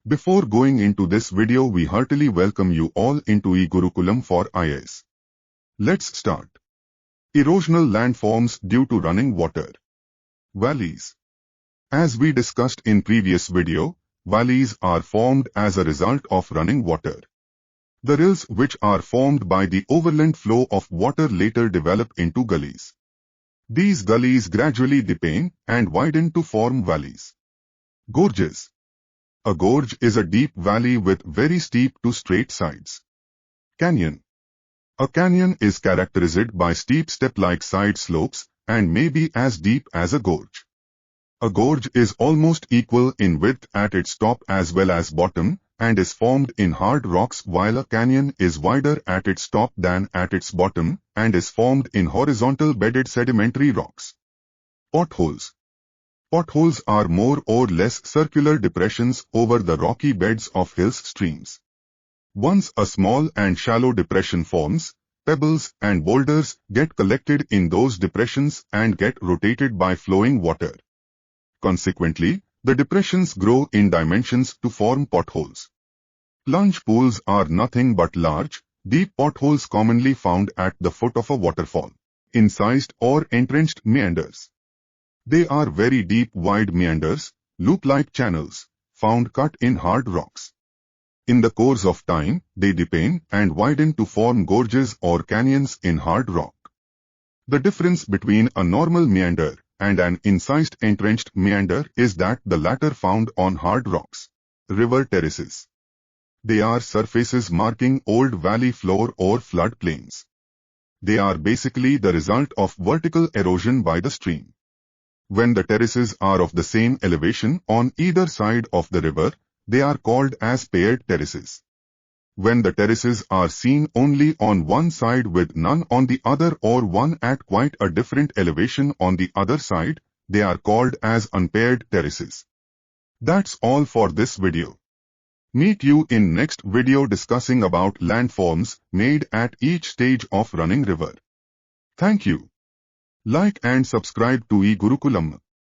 Before going into this video, we heartily welcome you all into e-Gurukulam for IAS. Let's start. Erosional landforms due to running water. Valleys. As we discussed in previous video, valleys are formed as a result of running water. The rills which are formed by the overland flow of water later develop into gullies. These gullies gradually deepen and widen to form valleys. Gorges. A gorge is a deep valley with very steep to straight sides. Canyon. A canyon is characterized by steep step-like side slopes and may be as deep as a gorge. A gorge is almost equal in width at its top as well as bottom and is formed in hard rocks, while a canyon is wider at its top than at its bottom and is formed in horizontal bedded sedimentary rocks. Potholes. Potholes are more or less circular depressions over the rocky beds of hills streams. Once a small and shallow depression forms, pebbles and boulders get collected in those depressions and get rotated by flowing water. Consequently, the depressions grow in dimensions to form potholes. Plunge pools are nothing but large, deep potholes commonly found at the foot of a waterfall, incised or entrenched meanders. They are very deep, wide meanders, loop-like channels, found cut in hard rocks. In the course of time, they deepen and widen to form gorges or canyons in hard rock. The difference between a normal meander and an incised entrenched meander is that the latter found on hard rocks. River terraces. They are surfaces marking old valley floor or flood plains. They are basically the result of vertical erosion by the stream. When the terraces are of the same elevation on either side of the river, they are called as paired terraces. When the terraces are seen only on one side with none on the other, or one at quite a different elevation on the other side, they are called as unpaired terraces. That's all for this video. Meet you in next video discussing about landforms made at each stage of running river. Thank you. Like and subscribe to e-Gurukulam.